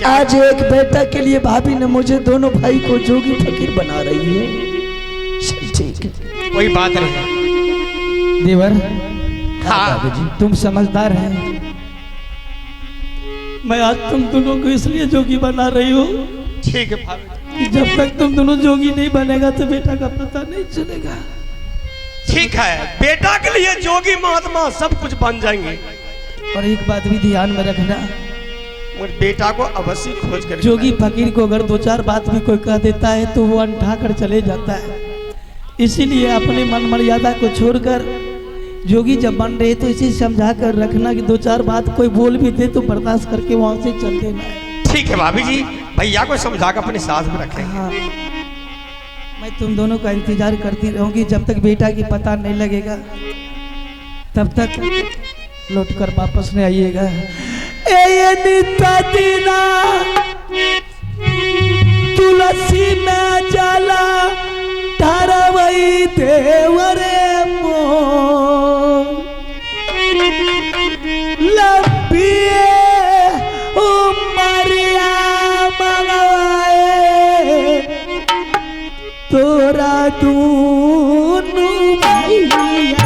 आज एक बेटा के लिए भाभी ने मुझे दोनों भाई को जोगी फकीर बना रही है। ठीक है, कोई बात नहीं देवर। हाँ जी तुम समझदार हैं। मैं आज तुम दोनों को इसलिए जोगी बना रही हूँ ठीक है भाभी, जब तक तुम दोनों जोगी नहीं बनेगा तो बेटा का पता नहीं चलेगा। ठीक है, बेटा के लिए जोगी महात्मा सब कुछ बन जाएंगे। और एक बात भी ध्यान में रखना, मगर बेटा को अवश्य खोज कर जोगी फकीर को अगर दो चार बात भी कोई कह देता है तो वो अनठा कर चले जाता है। इसीलिए अपने मन मर्यादा को छोड़कर जोगी जब बन रहे तो इसे समझा कर रखना कि दो चार बात कोई बोल भी दे तो बर्दाश्त करके वहां से चल देना है। ठीक है भाभी जी, भैया को समझा कर अपने साथ में रखें। हाँ, मैं तुम दोनों का इंतजार करती रहूंगी जब तक बेटा की पता नहीं लगेगा, तब तक लौट कर वापस नहीं आइएगा। तुलसी में जाला धारावई देवरे मोर लंबिए उमरिया मंगवाए तोरा दूनु भैया।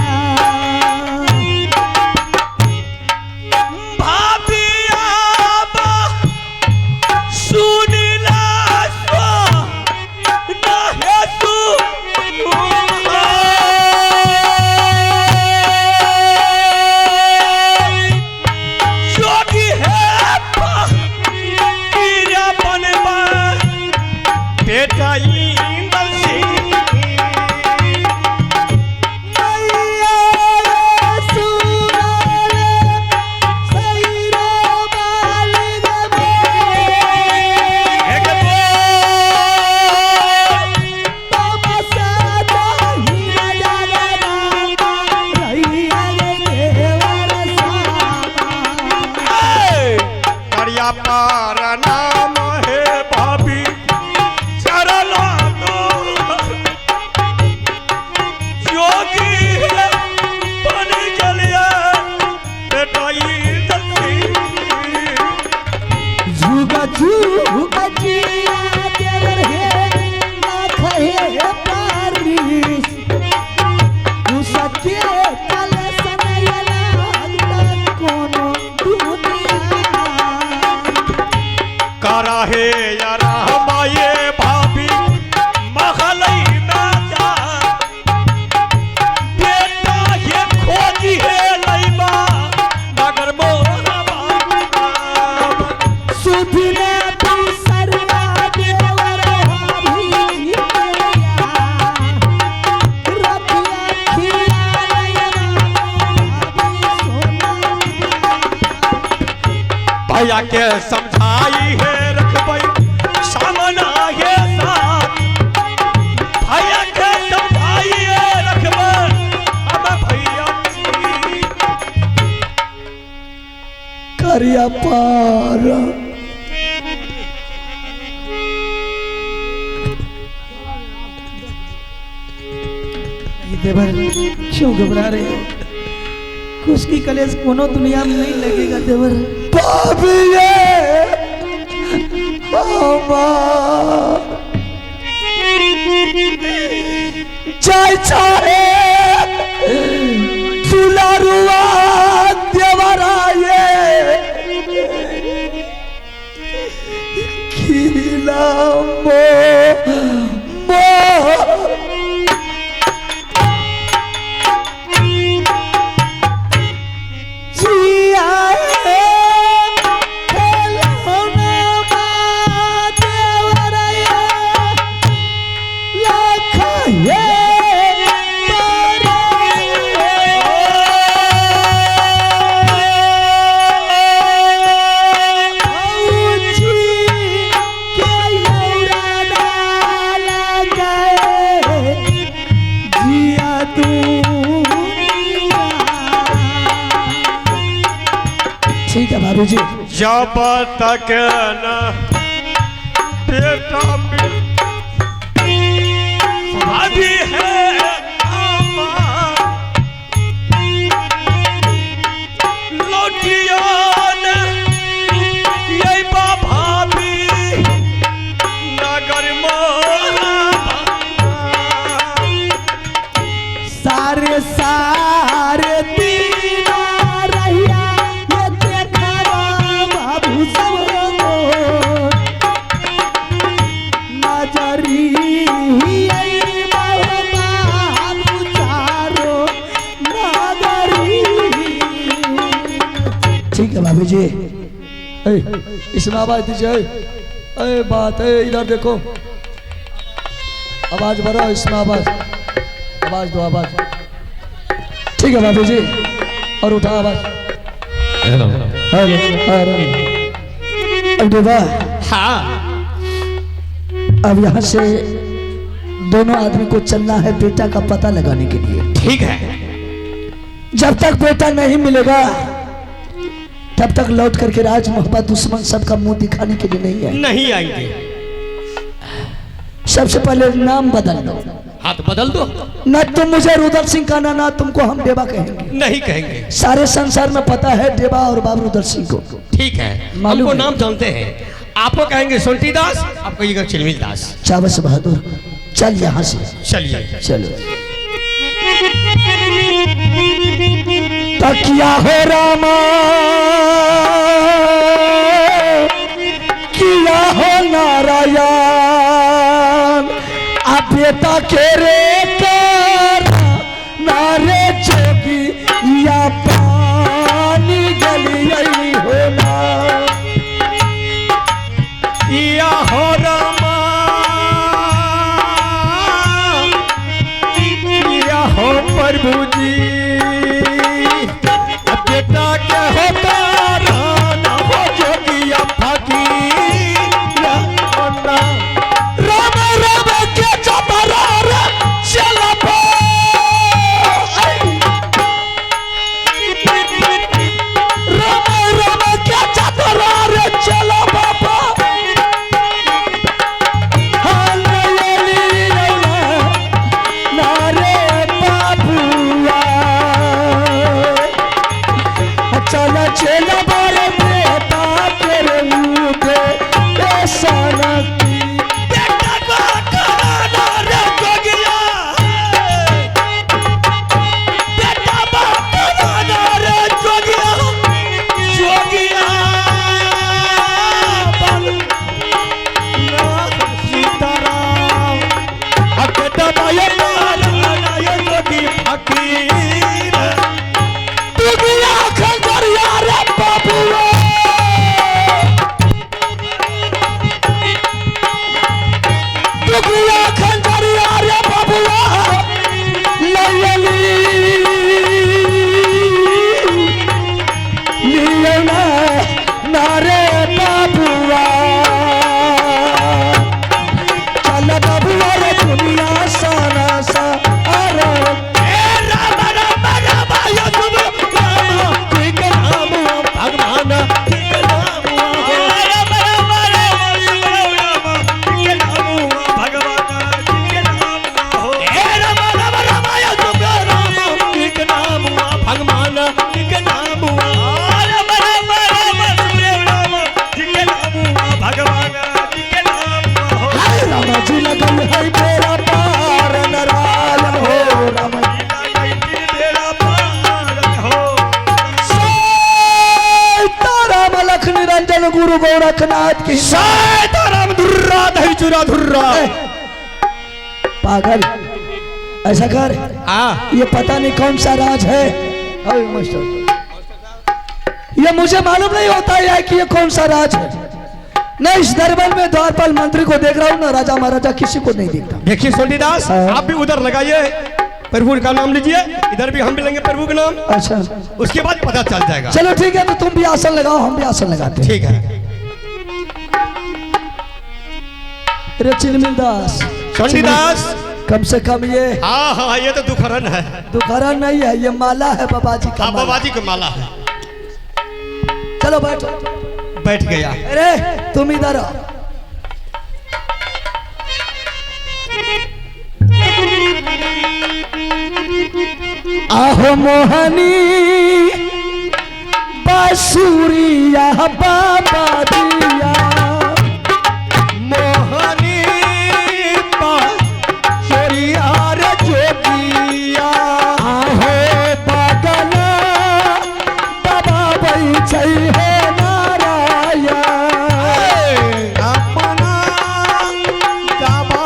भैया के समझाई है रखबई सामना है साथ, भैया के समझाई है रखबई अब भैया करिया पार देवर क्यों घबरा रहे हो? उसकी कलेश कोनो दुनिया में नहीं लगेगा देवर। चाहे चाहे दुलारुआ देवराये खिला मो जी जब तक न बेटा अभी है लौटिया यही भाभी इसमें आवाज दीजिए। बात है, इधर देखो, आवाज बढ़ाओ, इसमें आवाज दो, आवाज। ठीक है बाबू जी, और उठा आवाज। Hello hello hello. हाँ अब यहाँ से दोनों आदमी को चलना है बेटा का पता लगाने के लिए। ठीक है। जब तक बेटा नहीं मिलेगा तब तक लौट करके राज मोहब्बत दुश्मन सबका मुंह दिखाने के लिए नहीं है। नहीं आएंगे। सबसे पहले नाम बदल दो। हाँ तो बदल दो। न तुम मुझे रुदल सिंह कहना, ना तुमको हम देवा कहेंगे। नहीं कहेंगे। सारे संसार में पता है देवा और बाबू रुदल सिंह को। ठीक है, मालूम हमको है। नाम जानते हैं। आपको कहेंगे सोल्टी दास, आप कहिएगा चिलमिल दास। चावस बहादुर, चल यहाँ से। चलिए। चलो। तकिया हो रामा, किया हो नारायण, अब बेटा के रे कर नारे जोगी या पानी गली हो ना। या हो रामा, या हो प्रभु जी, बेटा क्या होता राना हो जोगिया फकीर या होना। राम राम के चतरा रे चल पो, राम राम के चतरा रे चल बाबा। नारे बाबुआ चल चल बारे बेटा तेरे मुँह पे ऐसा लगती। बेटा को कराना रे जोगिया, बेटा को कराना रे जोगिया, जोगिया बन ना सीताराम। अब बेटा माया मारा ये जोगी फकीर। दुनिया खंजरिया रे बाबुआ, दुनिया खंजरिया रे बाबुआ, लियना नारे बाबुआ। चल बाबुआ रे दुनिया साना सा अरे राम राम राम या तुम राम ठीक नाम भगवान ठीक नाम। राम राम राम राम ठीक नाम भगवान ठीक नाम हो। राम राम राम या तुम राम ठीक नाम भगवान ठीक नाम। राम राम राम राम ठीक नाम भगवान ठीक नाम हो। राम जी लगन है मेरा पार नारायण हो। राम सीताराम लख निरंजन गुरु गोरखनाथ की। सीताराम धुर्रा दही चूरा धुर्रा। पागल, ऐसा कर, हाँ ये पता नहीं कौन सा राज है। अरे मास्टर, ये मुझे मालूम नहीं होता है कि ये कौन सा राज है। मैं इस दरबार में द्वारपाल मंत्री को देख रहा हूँ ना, राजा महाराजा किसी को नहीं देखता। देखिए सोल्टीदास, हाँ। आप भी उधर लगाइए, प्रभु का नाम लीजिए, इधर भी हम भी लेंगे प्रभु का नाम, अच्छा उसके बाद पता चल जाएगा। चलो ठीक है, तो तुम भी आसन लगाओ, हम भी आसन लगाते हैं। ठीक है अरे चिलमिल दास, सोल्टीदास। कम से कम ये हाँ हाँ ये तो दुखहरण है। दुखहरा नहीं है, ये माला है बाबा जी का हाँ माला। बाबा जी का माला है। चलो बैठो। बैठ गया। अरे तुम इधर आओ। आहो मोहनी बांसुरिया बाबा दिया, मोहनी बांसुरिया रे जोगिया। आहो बगला बाबा बैठे है नारायण। अपना दबा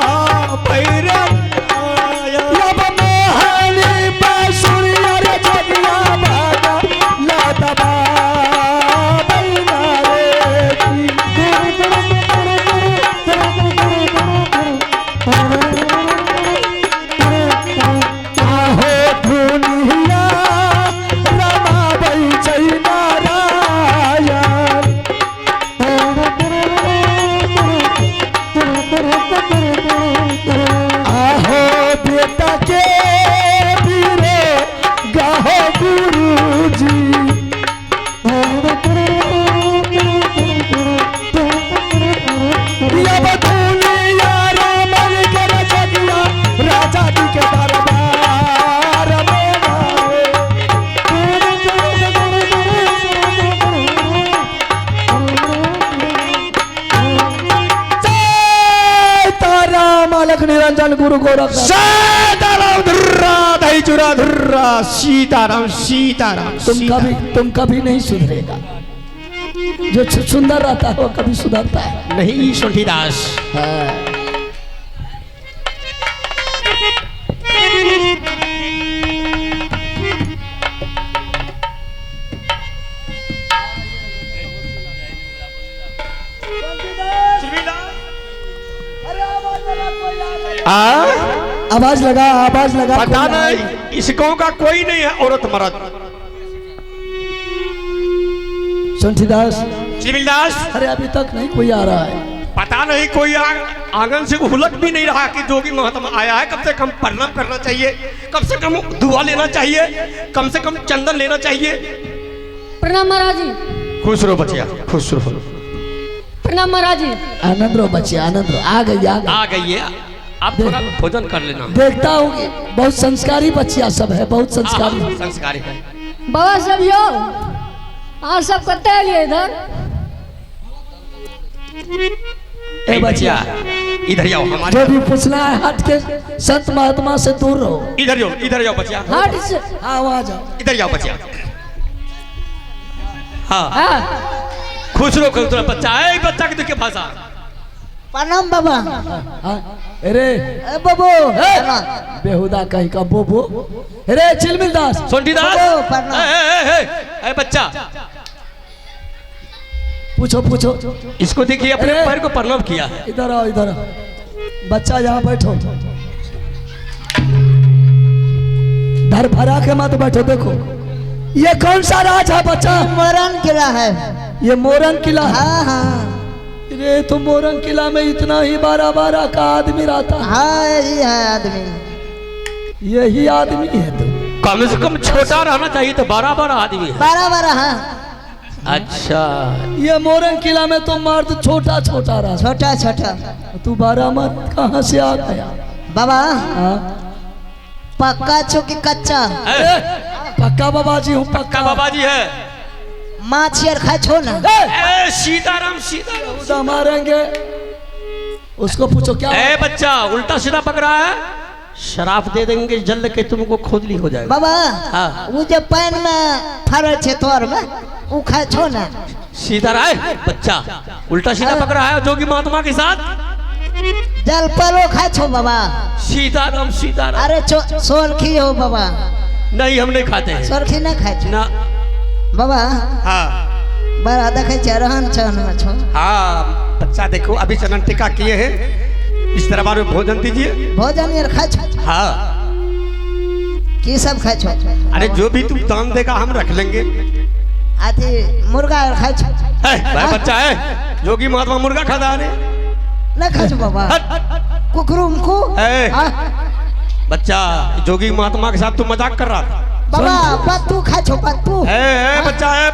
भैरव आया। लब मोहनी बांसुरिया रे जोगिया बाबा ला दबा बैना रे। गोरख निरंजन गुरु गोरख सीताराम धुर्रा दही चूरा धुर्रा सीताराम सीताराम तुम कभी नहीं सुधरेगा। जो सुंदर रहता है वो कभी सुधरता है नहीं सोंठीदास। हाँ। आवाज लगा पता नहीं इस गांव का कोई नहीं है औरत मर्द। सोंठीदास चिमिलदास अरे अभी तक नहीं कोई आ रहा है। पता नहीं कोई आंगन से हुलक भी नहीं रहा कि जोगी महात्मा आया है। कम से कम प्रणाम करना चाहिए, कम से कम दुआ लेना चाहिए, कम से कम चंदन लेना चाहिए। प्रणाम महाराज जी। खुश रहो बचिया खुश रहो। प्रणाम महाराज जी। आनंद रहो बच्चे आनंद रहो। आ गई है आप थोड़ा भोजन कर लेना। देखता हूँ कि बहुत संस्कारी बच्चिया सब है, बहुत संस्कारी संस्कारी है। बाबा सब यो आप सब करते हैं इधर। ए बचिया इधर जाओ हमारे। जो भी पूछना है हट के संत महात्मा से दूर रहो। इधर जाओ बचिया। हट से। हाँ वहाँ जाओ। इधर जाओ बचिया। हाँ हाँ खुश रहो बच्चा है। बच्चा की देखिए भाषा। प्रणाम बाबा। हाँ अरे बाबू बेहुदा कहीं का बोबो। अरे चिलमिलदास सोंठीदास ए बच्चा पूछो इसको देखिए अपने अरे! पैर को प्रणाम किया है। इधर आओ बच्चा यहाँ बैठो। धर भरा के मत बैठो। देखो ये कौन सा राज है बच्चा? मोरन किला है। ये मोरंग किला है। हाँ हाँ अरे तो मोरंग किला में इतना ही 12 का आदमी रहता है। हाँ यही है आदमी। यही आदमी है तो कम से कम छोटा रहना चाहिए तो 12 आदमी है। 12 हाँ। अच्छा ये मोरंग किला में तो मर्द छोटा रहा। छोटा तू 12 मत कहाँ से आ गया? बाबा हाँ? पक्का छो कि कच्चा? पक्का बाबा जी हूँ। पक्का बाबा जी है। माछ यार खा छो ना। सीताराम उदा मारेंगे उसको पूछो क्या। ए बच्चा उल्टा सीधा पक रहा है। शराब दे देंगे जल्द के तुमको खोदली हो जाएगा। बाबा हाँ। वो जब पैन में फरल छे तोर में वो खा छो ना। सीधा रहा है बच्चा उल्टा सीधा पक रहा है जोगी महात्मा के साथ। जल पलो खा छो बाबा। सीताराम अरे सोलखी हो बाबा। नहीं हम नहीं खाते हैं। सोलखी ना खा छो ना बाबा। हाँ बड़ा देखे छे रहन चहन में छो। हाँ बच्चा देखो अभी चरण टिका किए हैं। इस तरह में भोजन दीजिए। भोजन यार खा छो। हाँ की सब खा छो? अरे जो भी तुम दान देगा हम रख लेंगे। आती मुर्गा यार खा छो? भाई बच्चा है जोगी महात्मा मुर्गा खाता है। ना खा छो बाबा। कुकरूम को बच्चा जोगी महात्मा के साथ तू मजाक कर रहा था। बाबा पत्तू खा छो पत्तू?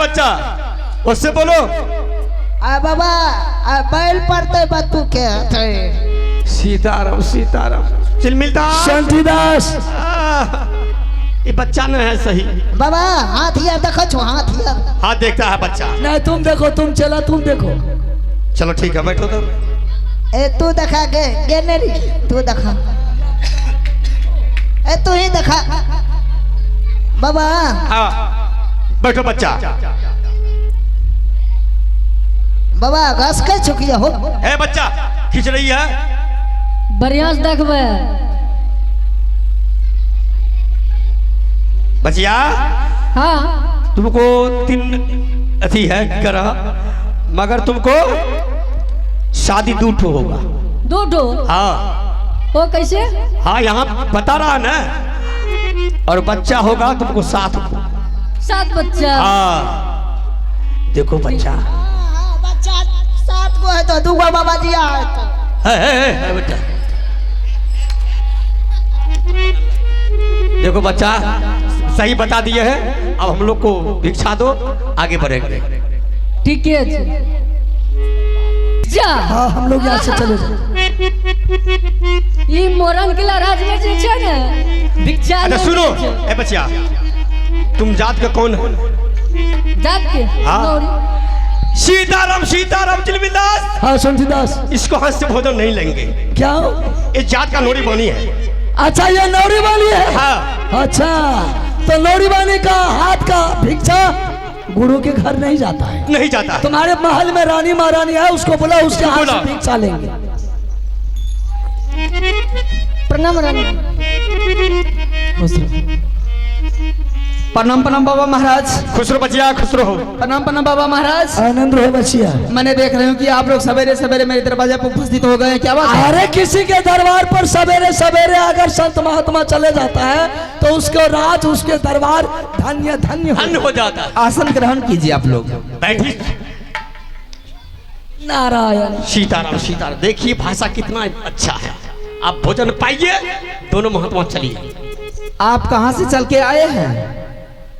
बच्चा उससे बोलो। आ बाबा आ बैल पड़ते पत्तू के हथे। सीताराम चिलमिलदास शांतिदास ये बच्चा न है सही। बाबा हाथ यार देखो छो हाथ यार। हाँ देखता है बच्चा। नहीं तुम देखो तुम चला तुम देखो। चलो ठीक है बैठो तो। ए तू देखा गे नेरी तू देखा। ए तू ही देखा बाबा। हाँ बैठो बच्चा। बाबा घास के छुकिया हो। है बच्चा खींच रही है। बढ़िया से देखबे। बचिया हाँ तुमको 3 अथी है ग्रह मगर तुमको शादी 2 ठो होगा। 2 ठो? हाँ वो कैसे? हाँ यहाँ बता रहा ना। और बच्चा होगा तुमको 7 को। 7 बच्चा? हाँ देखो बच्चा। बच्चा 7 को है तो 2 बाबा जी है तो। है बेटा देखो बच्चा सही बता दिए हैं। अब हम लोग को भिक्षा दो आगे बढ़ेंगे। ठीक है जा। हाँ हम लोग यहाँ से चले जाए। ये मोरंग किला राज में जे छै ने भिक्षा। अच्छा सुनो ए बच्चा तुम जात का कौन हो? जात के? हाँ। सीताराम चिलमिलदास। हाँ शांतिदास इसको हाथ से भोजन नहीं लेंगे। क्या इस जात का नोरी बनी है। अच्छा ये नौरी वाली है। हाँ। अच्छा तो नौरी वाली का हाथ का भिक्षा गुरु के घर नहीं जाता है। नहीं जाता है। तुम्हारे महल में रानी महारानी है, उसको बोला, उसके हाथ से भिक्षा लेंगे। प्रणाम रानी। प्रणाम प्रणाम बाबा महाराज। खुश रहो बचिया, खुश रहो। प्रणाम प्रणाम बाबा महाराज। आनंद रहो बचिया। मैंने देख रही हूँ कि आप लोग सवेरे सवेरे मेरे दरवाजे पर उपस्थित हो गए, क्या बात है? अरे किसी के दरबार पर सवेरे सवेरे अगर संत महात्मा चले जाता है तो उसको राज, उसके दरबार धन्य धन्य धन्य हो जाता है। आसन ग्रहण कीजिए आप लोग। बैठी। नारायण। सीताराम सीताराम। देखिए भाषा कितना अच्छा है। आप भोजन पाइए, दोनों महात्मा चलिए। आप कहाँ से चल के आए हैं?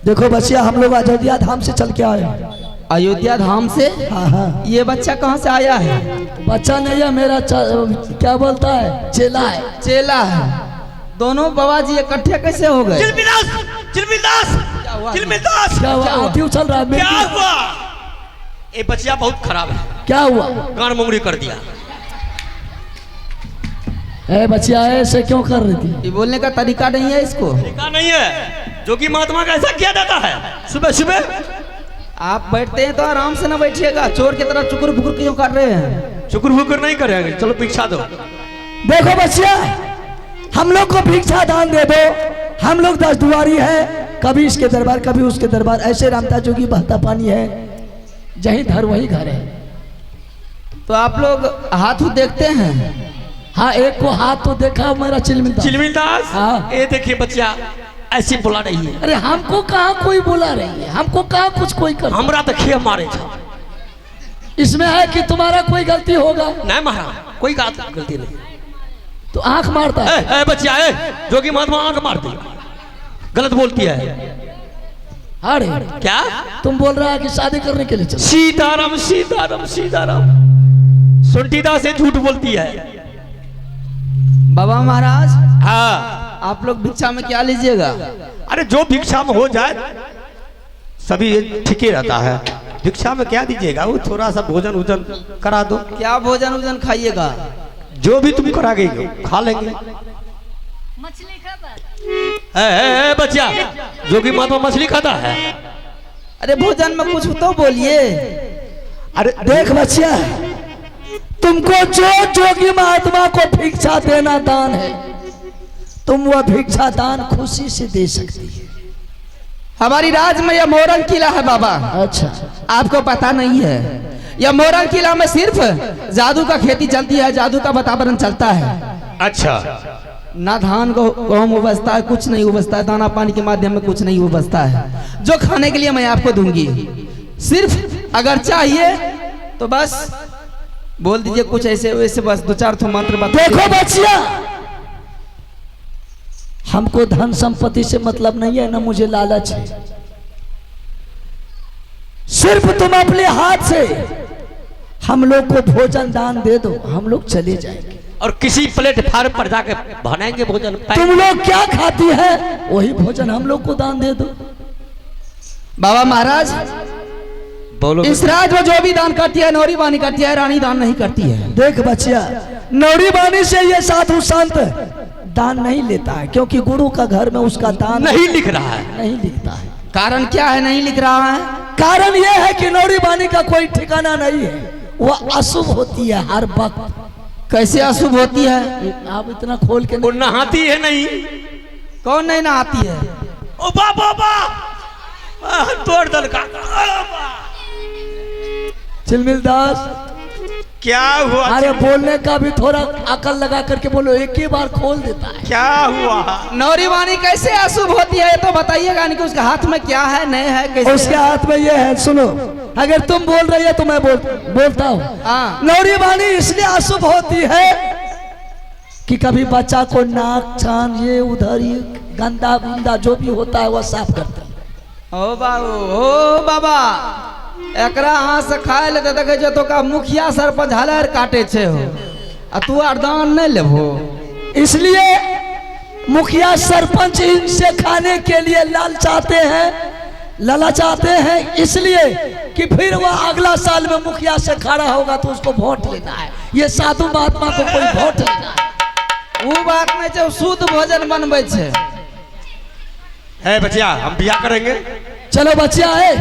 देखो बचिया, हम लोग अयोध्या धाम से चल के आए हैं। अयोध्या धाम से? हाँ हाँ। ये बच्चा कहाँ से आया है? बच्चा नहीं है मेरा, क्या बोलता है, चेला है। चेला है। दोनों बाबा जी इकट्ठे कैसे हो गए? चिलमिलास, चिलमिलास, चिलमिलास। क्या हुआ? हाथी उछल रहा है। क्या हुआ? ये बच्चा बहुत खराब है। क्या हुआ? गान मुंगड़ी कर दिया। ए बच्चिया ऐसे क्यों कर रही थी? ये बोलने का तरीका नहीं है इसको। तरीका नहीं है, जो कि महात्मा का ऐसा किया जाता है। सुबह सुबह आप बैठते हैं तो आराम से ना बैठिएगा, चोर की तरह चुकुर फुकुर क्यों कर रहे हैं? चुकुर फुकुर नहीं करेंगे। चलो भिक्षा दो। देखो बच्चिया, हम लोग को भिक्षा दान दे दो। हम लोग 10 दुआरी है, कभी इसके दरबार कभी उसके दरबार, ऐसे रामदास जोगी बहता पानी है, जहीं धर वही घर है। तो आप लोग हाथ देखते हैं? हाँ, एक को हाथ तो देखा मेरा चिलमिलदास। चिलमिलदास। हाँ। ये देखिए बच्चा ऐसी बुला रही है। अरे हमको कहाँ कोई बुला रही है, हमको कहाँ कुछ कोई कर। हमरा तो खे मारे था। इसमें है कि तुम्हारा कोई गलती होगा? नहीं महाराज, कोई गलती नहीं। तो आंख मारता है। बच्चा है, जोगी महात्मा आंख मारती, गलत बोलती है। अरे क्या तुम बोल रहा है कि शादी करने के लिए चलो? सीताराम सीताराम सीताराम। सुंटीदा से झूठ बोलती है। बाबा महाराज, हाँ। आप लोग भिक्षा में क्या लीजिएगा? अरे जो भिक्षा में हो जाए सभी ठीक ही रहता है। भिक्षा में क्या दीजिएगा? वो थोड़ा सा भोजन वोजन करा दो। क्या भोजन वोजन खाइएगा? जो भी तुम करा गई खा लेंगे। मछली खाता बच्चा, जोगी महात्मा मछली खाता है। अरे भोजन में कुछ तो बोलिए। अरे देख बच्चिया, तुमको जो जोगी महात्मा को भिक्षा देना दान है, तुम वह भिक्षा दान खुशी से दे सकती है। हमारी राज में यह मोरंग किला है बाबा। अच्छा, आपको पता नहीं है? यह मोरंग किला में सिर्फ जादू का खेती चलती है, जादू का वातावरण चलता है। अच्छा। ना धान गेहूं उपजता है, कुछ नहीं उपजता है, दाना पानी के माध्यम में कुछ नहीं उपजता है। जो खाने के लिए मैं आपको दूंगी, सिर्फ अगर चाहिए तो बस बोल दीजिए कुछ ऐसे वैसे, बस 2-4 ठो मंत्र बता। देखो बच्चिया, हमको धन संपत्ति से मतलब नहीं है, ना मुझे लालच है। सिर्फ तुम अपने हाथ से हम लोग को भोजन दान दे दो, हम लोग चले जाएंगे। और किसी प्लेटफार्म पर जाके बनाएंगे भोजन। तुम लोग क्या खाती है वही भोजन हम लोग को दान दे दो। बाबा महाराज, बोलो। इस राज में जो भी दान करती है, नौरी बानी करती है, रानी दान नहीं करती है। देख बच्चिया, नौरी बानी से ये साधु संत दान नहीं लेता है, क्योंकि गुरु का घर में उसका दान नहीं लिख रहा है। नहीं लिखता है। कारण क्या है नहीं लिख रहा है? कारण यह है कि नौरी बानी का कोई ठिकाना नहीं है, वह अशुभ होती है हर वक्त। कैसे अशुभ होती है? आप इतना खोल के वो नहाती है नहीं। कौन नहीं नहाती है? ओ बाबा तोड़ दल का। चिलमिलदास, क्या हुआ? अरे बोलने का भी थोड़ा अकल लगा करके बोलो, एक ही बार खोल देता है। क्या हुआ? नौरी बानी कैसे अशुभ होती है तो बताइएगा, कि उसके हाथ में क्या है, नहीं है, कैसे? उसके हाथ में ये है, सुनो। अगर तुम बोल रही है तो मैं बोलता हूँ। हाँ। नौरी बानी इसलिए अशुभ होती है कि कभी बच्चा को नाक चांद ये उधर ये गंदा बुंदा जो भी होता है वह साफ करता है। ओ बाबू, ओ बाबा, एकरा हाथ से खाए लेते देखे जो तो का मुखिया सरपंच हलर काटे छे हो, आ तू अरदान नहीं लेबो। इसलिए मुखिया सरपंच इनसे खाने के लिए ललचाते हैं, इसलिए कि फिर वह अगला साल में मुखिया से खड़ा होगा तो उसको वोट लेना है। ये साधु महात्मा को कोई वोट लेना है। वो बात नहीं छै, शुद्ध भोजन बनबै छै। है बचिया, हम बियाह करेंगे। चलो बच्चिया है,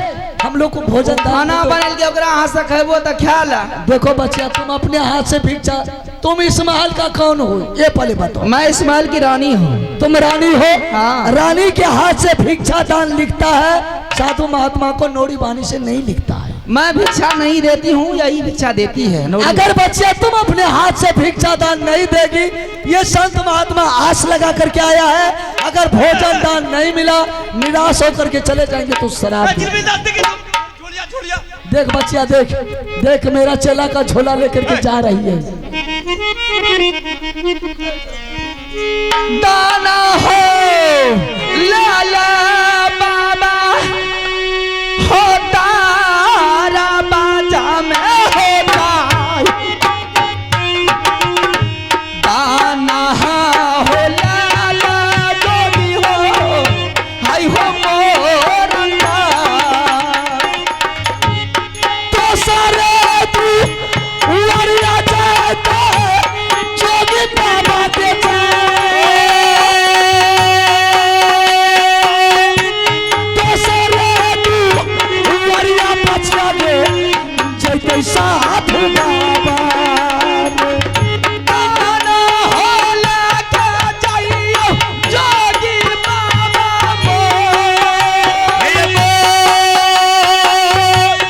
हम लोग को भोजन खाना बनल के ओकरा हाथ से खेबो तो खा ला। देखो बच्चिया, तुम अपने हाथ से भिक्षा, तुम इस महल का कौन हो ये पहले बताओ। मैं इस महल की रानी हूँ। तुम रानी हो? हाँ। रानी के हाथ से भिक्षा दान लिखता है, साधु महात्मा को नोरी बानी से नहीं लिखता है। मैं भिक्षा नहीं देती हूँ, यही भिक्षा देती है। अगर बच्चिया तुम अपने हाथ से भिक्षा दान नहीं देगी, ये संत महात्मा आस लगा करके आया है, अगर भोजन दान नहीं मिला निराश होकर के चले जाएंगे तो शराब देख बच्चिया, देख देख मेरा चेला का झोला लेकर के जा रही है। दाना हो लाला बाबा हो तारा बाजा में होता, दाना हो लाला जो भी हो, हाय हो मोरंगा तो सारे तू वरिया जाता जोगी बाबा के तो सारे तू वरिया बचला दे जैते साथ बाबा दाना हो लाके जाइयो जोगी बाबा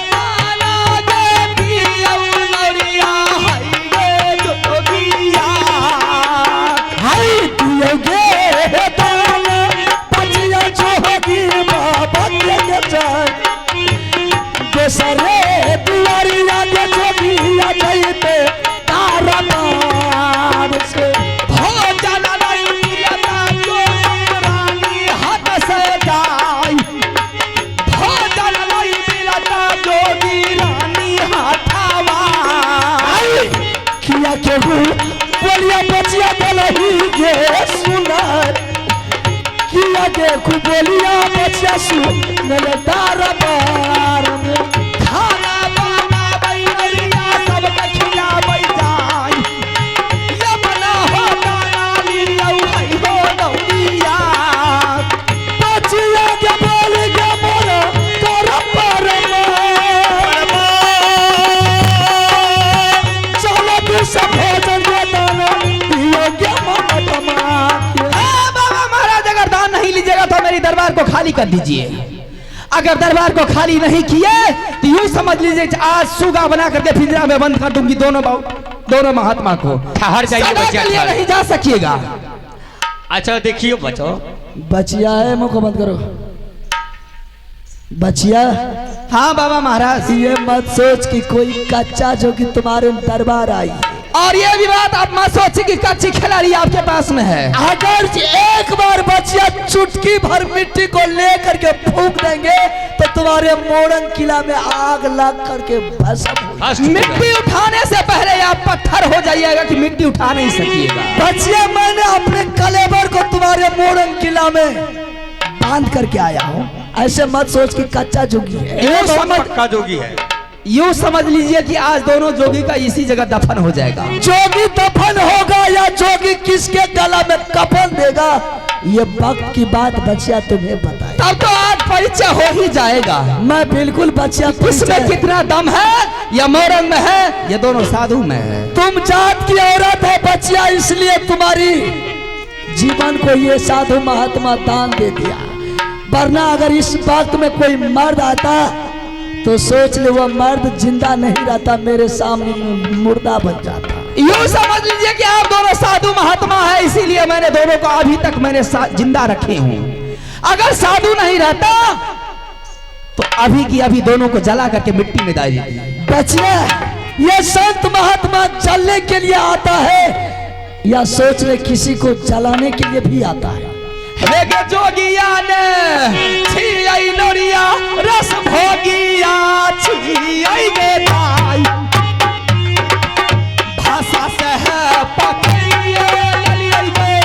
दाना दे पियो नरिया हाय गे जोगिया। हाय दियोगे दान बचिया जोगी बाबा के जाए दोसरे दुआरिया के जोगिया जैते तारा नाम से भोजन नहीं मिलता जोगी रानी हाथ से जाई, भोजन नहीं मिलता जोगी रानी हाथावा। किया केहू बोलिया बचिया बोलही गे सुनार किया केहू बोलिया बचिया सुनल तारा बार में खाना बनाबै नरिया सबके खिलाबै जाई, ये बना हो दाना लियौ है हो नौरिया। बचिया के बोल के मोरा कर परमा चलो तू सब भोजन के दाना दियोगे महात्मा के बाबा महाराज, अगर दान नहीं लीजिएगा तो मेरी दरबार को खाली कर दीजिए। अगर दरबार को खाली नहीं किए तो यूं समझ लीजिए कि आज सुगा बना करके पिंजरा में बंद कर दूंगी दोनों महात्मा को। ठहर जाइए सदा बच्चिया, के लिए ठहर। नहीं जा सकिएगा। अच्छा देखियो बचो, बचिया है मुको बंद करो बचिया। हाँ बाबा महाराज, ये मत सोच कि कोई कच्चा जो कि तुम्हारे दरबार आई, और ये भी बात आप मत सोचिए कि कच्ची खिलाड़ी आपके पास में है। अगर एक बार बचिया चुटकी भर मिट्टी को लेकर के फूंक देंगे तो तुम्हारे मोरंग किला में आग लग करके भस्म हो फर्स्ट मिट्टी उठाने से पहले आप पत्थर हो जाइएगा कि मिट्टी उठा नहीं सकिएगा। बचिया मैंने अपने कलेबर को तुम्हारे मोरंग किला में बांध करके आया हूँ, ऐसे मत सोच कि कच्चा जोगी है। यूं समझ पक्का जोगी है। यूं समझ लीजिए कि आज दोनों जोगी का इसी जगह दफन हो जाएगा। जोगी दफन होगा या जोगी किसके गला में कफन देगा, ये वक्त की बात बचिया तुम्हें बताए। तब तो आज परिचय हो ही जाएगा। मैं बिल्कुल बचिया इसमें कितना दम है, या मोरंग में है, या दोनों साधु में है। तुम जात की औरत है बचिया, इसलिए तुम्हारी जीवन को ये साधु महात्मा दान दे दिया, वरना अगर इस वक्त में कोई मर्द आता तो सोच ले वो मर्द जिंदा नहीं रहता, मेरे सामने मुर्दा बन जाता। यूं समझ लीजिए कि आप दोनों साधु महात्मा है, इसीलिए मैंने दोनों को अभी तक मैंने जिंदा रखे हूं। अगर साधु नहीं रहता तो अभी की अभी दोनों को जला करके मिट्टी में डाल देती। बचिया, ये संत महात्मा जलने के लिए आता है या सोच ले किसी को जलाने के लिए भी आता है। हेगे जोगिया ने छियाई नोरिया रस भोगिया छियाई गे ताई, भाषा से है पकड़िए ललिए गे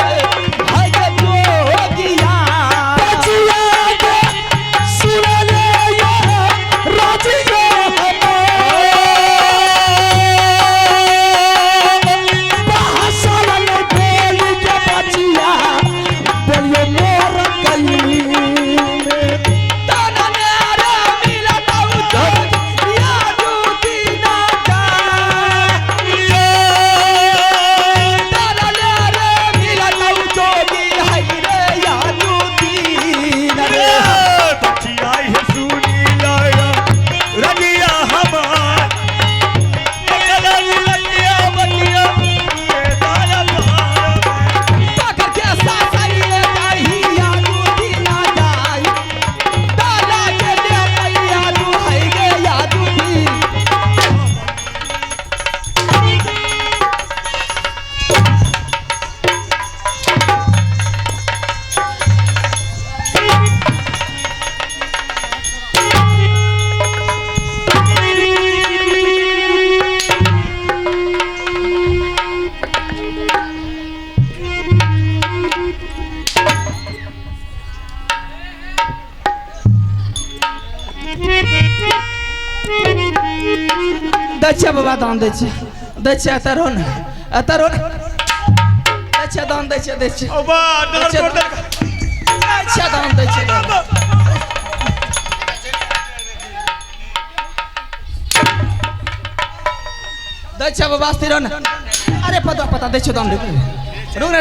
हेगे जोगिया। बचिया के सुन ले ये राजिए हमें, भाषा वाले बोल छियै बाबा दान दै छियै एतरो ने दै छियै दान दै छियै ओ बा डर अच्छा। डर अच्छा दान दै छियै बाबा स्थिर हो ने अरे पता दै छियै दान रुक ने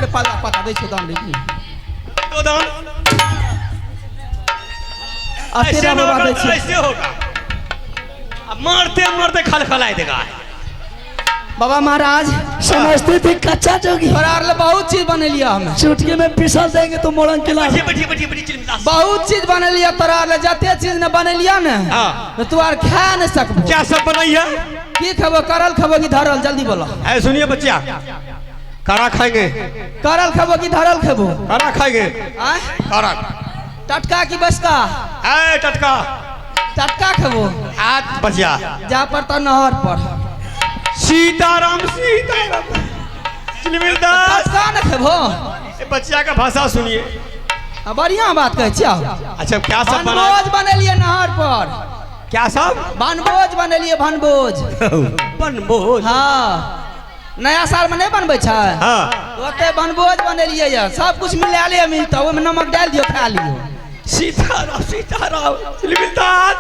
रे पता दै छियै दान रुक तो दान तेरा बाबा दै छियै ऐसे होगा अब मारते मारते खलखलाई देगा बाबा महाराज समझती थी कच्चा जोगी फरार ले बहुत चीज बनेलिया हमें चुटकी में पिसल देंगे तो मोरंग किला बैठिए चिलमिला बहुत चीज बनेलिया तोरा ले जते चीज ने बनेलिया ने हाँ। तो तू आर खा नहीं सकबो क्या सब बनाई है की खबो करल खबो की धरल जल्दी बोलो ऐ सुनिए बच्चा कारा खाएंगे करल खबो की धरल खबो कारा खाएंगे आय कारा टटका की बसका ऐ टटका टटका खबो आज बचिया जा पर तो नहर पर सीताराम चिलमिलदास टटका न खबो ए बच्चा का भाषा सुनिए बढ़िया बात कह छिया अच्छा क्या सब बना बनभोज बनेलिए नहर पर क्या सब बनभोज बनेलिए बनभोज बनभोज हाँ नया साल में नहीं बनबै छै हाँ ओते बनभोज बनेलिए या सब कुछ मिला ले मिलता ओमे नमक डाल दियो खा लियो सीताराम चिलमिलदास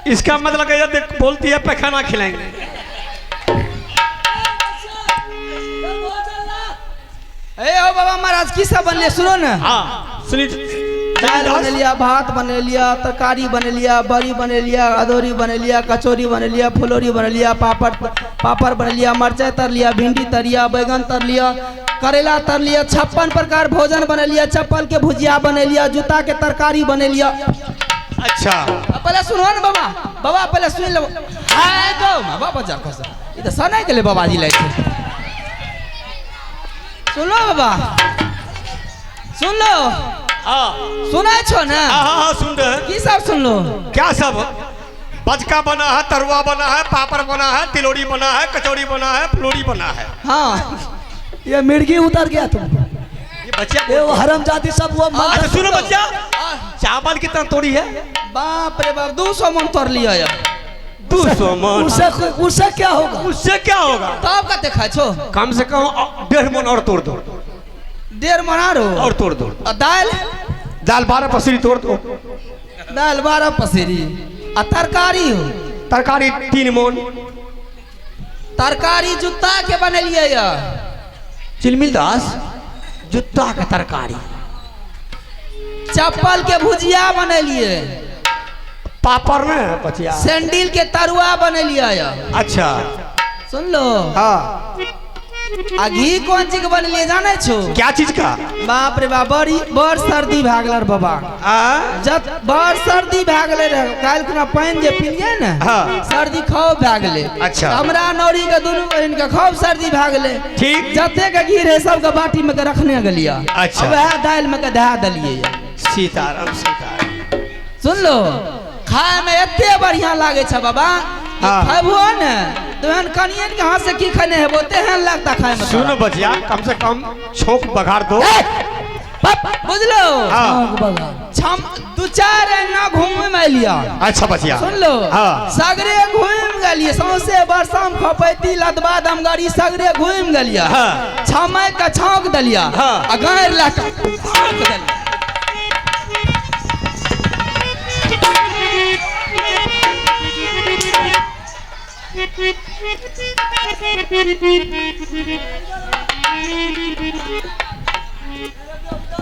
इसका मतलब है देख बोलती है पैखाना खिलाएंगे ए ओ बाबा महाराज की सब बनलिए सुनो न हाँ सुनिए दाल बनेलिया भात बनेलिया तरकारी बनेलिया बड़ी बनेलिया अदौरी बनेलिया कचौरी बनेलिया फुलौरी बनेलिया पापड़ बनेलिया मरचाई तरलिया भिंडी तरिया बैगन तरलिया करेला तरलिया 56 प्रकार भोजन बनेलिया चप्पल के भुजिया बनेलिया जूता के तरकारी बनेलिया अच्छा पहले सुनो ना बाबा पहले सुन लो हाय गो बाबा जा कस ई त सनाई के ले बाबाजी लै छै सुन लो बाबा सुन लो हाँ सुनाई छो ना हाँ सुन रहे हैं की सब सुन लो क्या सब बचका बना है तरुआ बना है पापड़ बना है तिलौड़ी बना है कचौड़ी बना है फुलौड़ी बना है हाँ ये मिर्गी उतर गया तुम ये बच्चा ये वो हरामजादी सब वो अच्छा सुनो बच्चा चावल कितना तोड़ी है बाप रे बाप 200 मन तोड़ लिया यार 200 मन उससे क्या होगा उससे क्या होगा तब का देखा छो कम से कम 1.5 मन और तोड़ दो 1.5 मन और तोड़ दो दाल दाल 12 पसीरी तोड़ दो दाल 12 पसेरी आ तरकारी हो तरकारी 3 मन तरकारी जूता के बनेलिए या चिलमिलदास जूता का तरकारी चप्पल के भुजिया बनेलिए पापड़ न बचिया सैंडल के तरुआ बनेलिए या अच्छा सुन लो हाँ आ घी कौन चीज के बनेलिए जाने छो क्या चीज का बाप रे बाप बड़ सर्दी भए गेल बाबा जब बड़ सर्दी भए गेले रहे काल खुना पानी जे पिलिए ने हाँ। सर्दी खूब भए गेले अच्छा। हमरा नौरी के दुनू बहन के खूब सर्दी भए गेले ठीक। जते के घी रहे सब के बाटी में के रखने गेलिया अच्छा। अब वह दाल में के दहा देलिए सीताराम सुन लो खाए में एते बढ़िया लागे छ बाबा हाँ। खाबो ने तहन कनियन के हाथ से की खाने है वो तेहन लगता खाए में सुनो बचिया कम से कम छोक बघार दो बुझलो हाँ। छम 2-4 ना घूमे में लिया अच्छा बचिया सुन लो हाँ। सगरे घूम गलिए सौसे बरसाम खपैती लदबा दमगारी सगरे घूम गलिया हाँ। छमै का छौंक दलिया हाँ। आ गायर ला के छौंक दलिया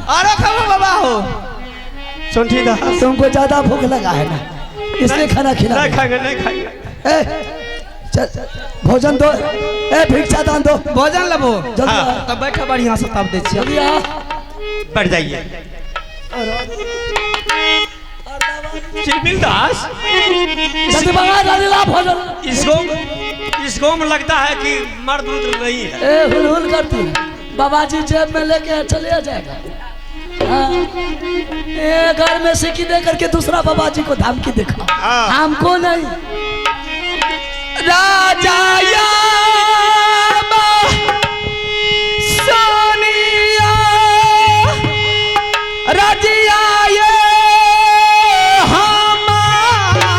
अरे खबो बाबा हो सुन ठीक है तुमको ज्यादा भूख लगा है ना इसलिए खाना खिला नहीं खाएंगे नहीं खाएंगे भोजन दो भिक्षा दान दो भोजन लेबो जल्दी हाँ। आ। तब बैठा बढ़िया से तब दे छियै जल्दी आ। बैठ जाइए चिलमिलदास जल्दी मंगा जल्दी ला भोजन इस गाँव में लगता है कि मर्द उर्द नहीं है ए हुल करती बाबा जी जेब में लेके चले जाएगा हाँ। ए घर में सिक्की दे करके दूसरा बाबा जी को धमकी दिखा हाँ। हमको नहीं राजा सोनिया रजिया ये हमारा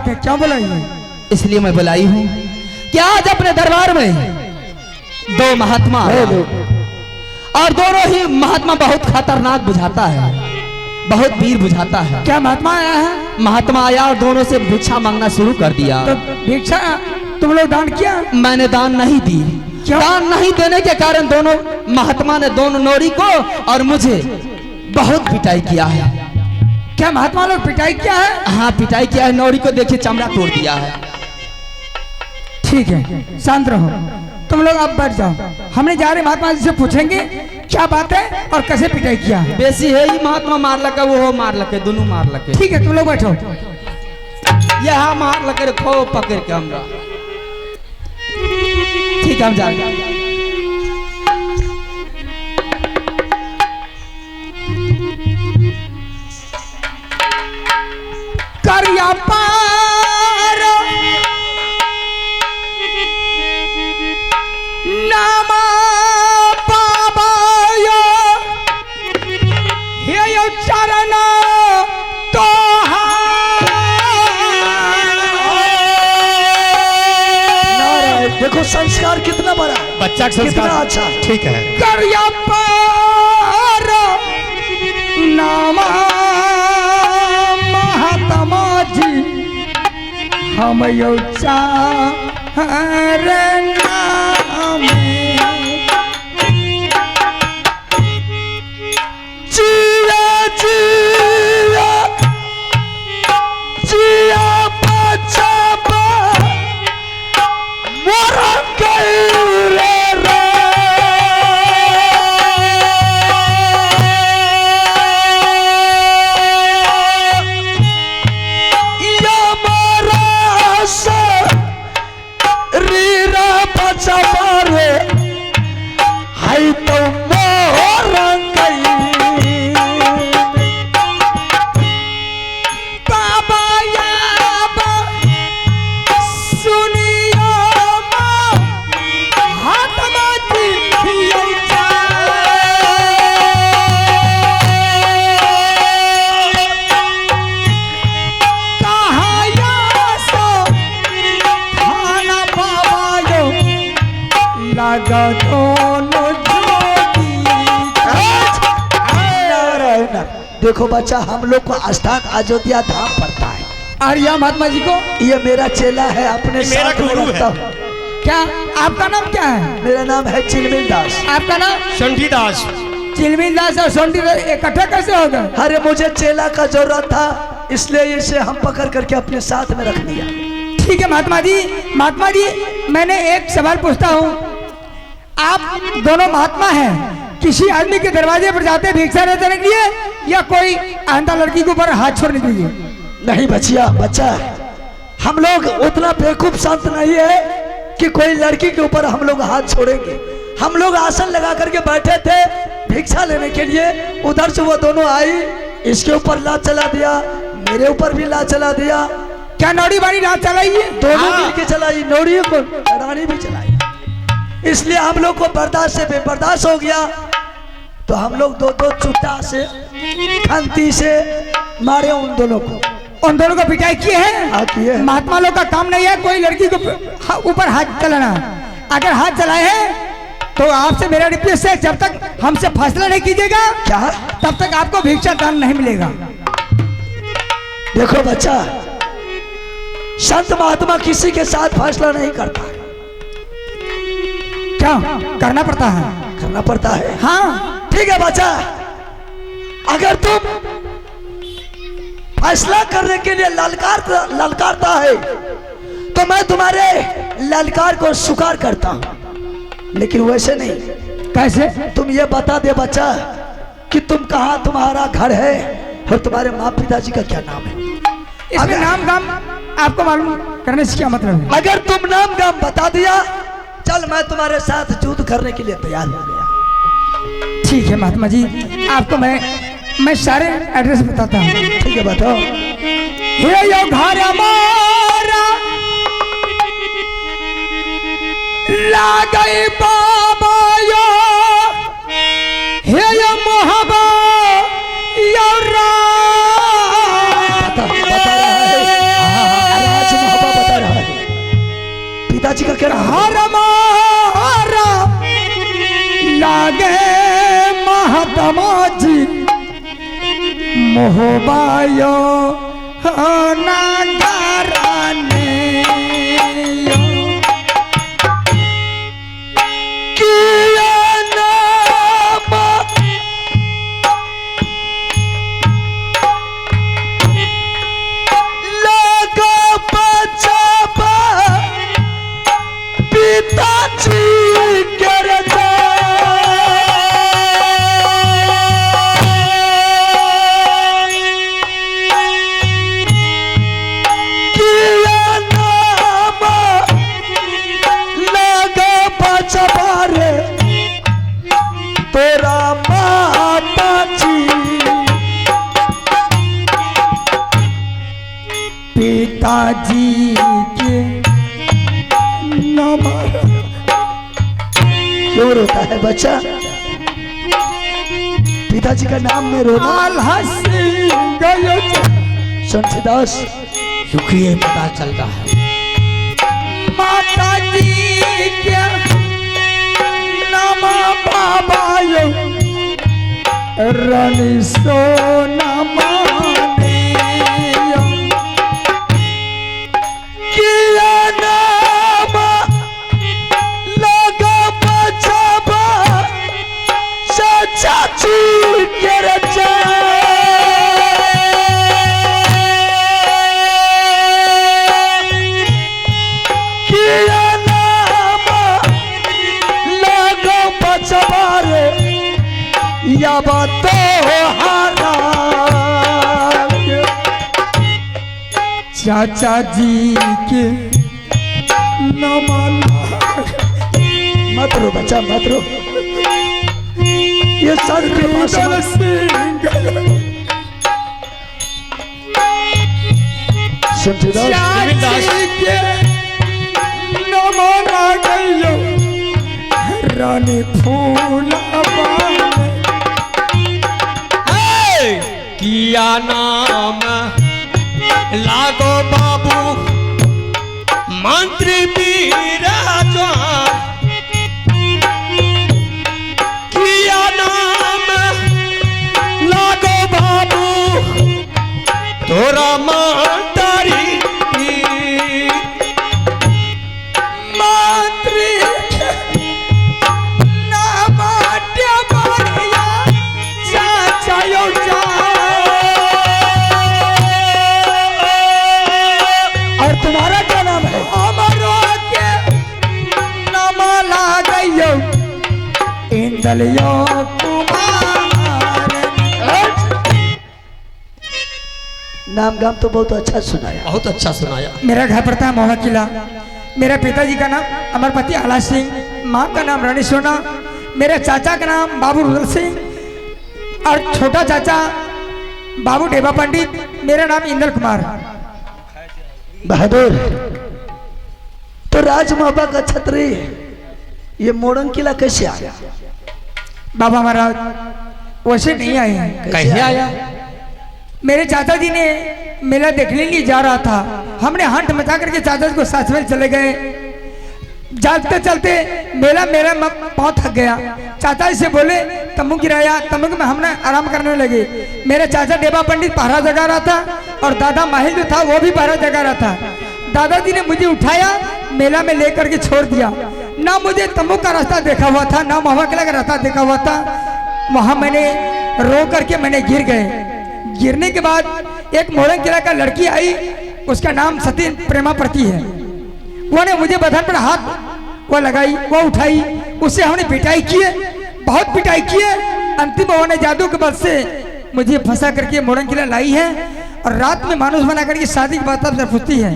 बात है, क्या बुलाई है? इसलिए मैं बुलाई हूँ कि आज अपने दरबार में दो महात्मा आए और दोनों ही महात्मा बहुत खतरनाक बुझाता है, बहुत वीर बुझाता है। क्या महात्मा आया है? महात्मा आया और दोनों से भिक्षा मांगना शुरू कर दिया। तो भिक्षा तुम लोग दान किया? मैंने दान नहीं दी। क्यों? दान नहीं देने के कारण दोनों महात्मा ने दोनों नौरी को और मुझे बहुत पिटाई किया है। क्या महात्मा लोग पिटाई किया है? हाँ पिटाई किया है, नौरी को देखिए चमड़ा तोड़ दिया है। ठीक है, शांत रहो, तुम लोग अब बैठ जाओ। हमने जा रहे महात्मा जी से पूछेंगे क्या बात है और कैसे पिटाई किया है। बेसी है ही महात्मा मार लगे, वो मार लगे, दोनों मार लगे। ठीक है, तुम लोग बैठो। यहाँ मार लगे खो पकड़ के हमरा। ठीक है, हम जा रहे हैं। करिया पार नामा पाबायो हे चरण तो देखो संस्कार कितना बड़ा है, बच्चा का कितना संस्कार अच्छा है। ठीक है। करिया पार नामा महात्मा जी हम यो चार नाम जिया जिया जिया बच्चा मोरा गईले रे या मोरा से रीरा बच्चा रे हाय तो मोरा गई बाबा याब सुनियो महात्मा जी यो कहाया सो थाना बाबा यो लगा दोनों जोगी। नारायण। देखो बच्चा, हम लोग को स्थान अयोध्या धाम पड़ता है। आर्या महात्मा जी को ये मेरा चेला है, अपने मेरा साथ में गुरु रखता है। हूँ। क्या आपका नाम क्या है? मेरा नाम है चिलमिल दास। आपका नाम शंठी दास। चिलमिल दास और सोंटी दास इकट्ठा कैसे होगा? अरे मुझे चेला का जरूरत था, इसलिए इसे हम पकड़ करके अपने साथ में रख लिया। ठीक है महात्मा जी। महात्मा जी, मैंने एक सवाल पूछता हूँ, आप दोनों महात्मा हैं, किसी आदमी के दरवाजे पर जाते भिक्षा न देने के लिए या कोई आंधा लड़की के ऊपर हाथ छोड़ने के लिए? नहीं बचिया, बच्चा हम लोग उतना बेवकूफ संत नहीं है कि कोई लड़की के ऊपर हम लोग हाथ छोड़ेंगे। हम लोग आसन लगा करके बैठे थे भिक्षा लेने के लिए, उधर से वो दोनों आई, इसके ऊपर लात चला दिया, मेरे ऊपर भी लात चला दिया। क्या नौड़ी बाड़ी रात चलाइए? दोनों मिलके चलाई, नौड़ियों को रानी भी चलाई। इसलिए हम लोग को बर्दाश्त से बेबर्दाश्त हो गया, तो हम लोग दो दो चुट्टा से खंती से मारे उन दोनों को। उन दोनों को पिटाई किए हैं? हाँ, किए हैं। महात्मा लोग का काम नहीं है कोई लड़की को ऊपर हाथ चलाना। अगर हाथ चलाए हैं तो आपसे मेरा रिक्वेस्ट है, जब तक हमसे फैसला नहीं कीजिएगा क्या? तब तक आपको भिक्षा दान नहीं मिलेगा। देखो बच्चा, संत महात्मा किसी के साथ फैसला नहीं करता है, क्या करना पड़ता है? करना पड़ता है। हाँ, ठीक है बच्चा, अगर तुम फैसला करने के लिए ललकारता है तो मैं तुम्हारे ललकार को स्वीकार करता हूं, लेकिन वैसे नहीं। कैसे? तुम ये बता दे बच्चा कि तुम कहाँ, तुम्हारा घर है और तुम्हारे माँ पिताजी का क्या नाम है। इसमें नाम गाम आपको मालूम करने से क्या मतलब है? अगर तुम नाम गाम बता दिया, चल मैं तुम्हारे साथ युद्ध करने के लिए तैयार हो गया। ठीक है महात्मा जी, आपको मैं सारे एड्रेस बताता हूँ। ठीक है बताओ। हे यो घर हमारा लागई बाबा यो, हे यो मोहबा यो बता रहा है। पिताजी का क्या नाम है? हमारा लागे महात्मा जी मोहबायो नागाराने किया नाम लगा बचावा पिताजी के रजा किया नाम लगा बचावा रे तोरा माता जी पिताजी के नाम क्यों रोता है बच्चा? पिताजी का नाम में रोना? संतदास दुखी पता चलता है माता जी क्या नाम बाबा यो रानी सोना माने यो किया नाम लगा बचावा चाचा जी के रचा किया नाम लगा बचावा रे या बातो हारा चाचा जी के नाम मत रो बच्चा, मत रो। ये सर के पास संतदास रानी फूल किया नाम लागो बाबू मंत्री बीराजा किया नाम लागो बाबू तोरा मंत्री मंत्री नाम टेबरिया चाचा यो जा और तुम्हारा क्या नाम है? हमारो के नाम लागयो इंदलियो कुमार नाम गाम तो बहुत अच्छा सुनाया। बहुत अच्छा सुनाया मेरा घर पड़ता है मोहा किला। मेरे पिताजी का नाम अमरपति आला सिंह, माँ का नाम रानी सोना, मेरे चाचा का नाम बाबू रुदल सिंह और छोटा चाचा बाबू डेबा पंडित, मेरा नाम इंद्र कुमार। बहादुर, तो राजमाबा का छतरी ये मोड़न किला कैसे आया? बाबा महाराज वैसे नहीं आए हैं। कैसे आया? मेरे चाचा जी ने मेला देखने लिए जा रहा था, हमने हंट मचा करके चाचा जी को साथ में चले गए। चलते चलते मेला मेरा पाँव थक गया। चाचा जी से बोले तम्बू गिराया, तम्बू में हमने आराम करने लगे। मेरे चाचा डेबा पंडित पहरा जगा रहा था और दादा माहिल जो था वो भी पहरा जगा रहा था। दादाजी ने मुझे उठाया, मेला में लेकर के छोड़ दिया। ना मुझे तम्बू का रास्ता देखा हुआ था, ना मोहा किला का रास्ता देखा हुआ था। वहाँ मैंने रो करके मैंने गिर गए। गिरने के बाद एक मोरंग किला का लड़की आई, उसका नाम सती प्रेमा प्रति है। वो ने मुझे बदन पर हाथ वो लगाई, वो उठाई, उससे हमने पिटाई किए, बहुत पिटाई किए। अंतिम वो ने जादू के बल से मुझे फंसा करके मोरंग किला लाई है और रात में मानुस बना करके शादी की बात आपसे पूछती है।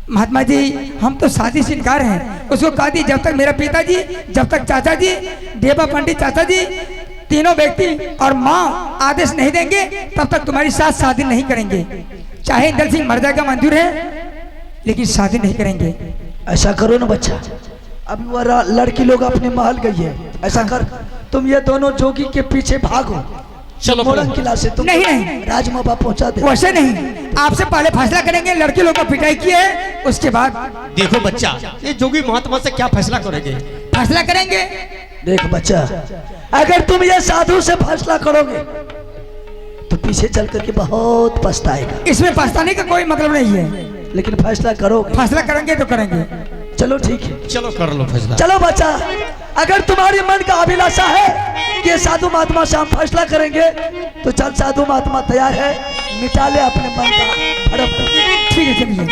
महात्मा जी हम तो शादी से इनकार हैं। उसको कहा दी जब तक मेरा पिताजी, जब तक चाचा जी, डेबा पंडित चाचा जी, तीनों व्यक्ति और माँ आदेश नहीं देंगे तब तक तुम्हारी साथ शादी नहीं करेंगे। चाहे इंदर सिंह मर जाएगा मंजूर है, लेकिन शादी नहीं करेंगे। ऐसा करो ना बच्चा, अभी वो लड़की लोग अपने महल गई है। ऐसा कर, तुम ये दोनों जोगी के पीछे भागो चलो मोरंग किला से तुम नहीं, नहीं। राजमहल पहुंचा दे। वैसे नहीं, आपसे पहले फैसला करेंगे, लड़के लोग को पिटाई की है, उसके बाद देखो बच्चा, ये जोगी महात्मा से क्या फैसला करेंगे? फैसला करेंगे। देख बच्चा, अगर तुम ये साधु से फैसला करोगे तो पीछे चल करके बहुत पछताएगा, इसमें पछताने का कोई मतलब नहीं है, लेकिन फैसला करोगे। फैसला करेंगे तो करेंगे। चलो ठीक है, चलो कर लो फैसला। चलो बच्चा, अगर तुम्हारी मन का अभिलाषा है कि साधु महात्मा से हम फैसला करेंगे तो चल, साधु महात्मा तैयार है, मिटा ले अपने मन का भड़क। ठीक है, चलिए।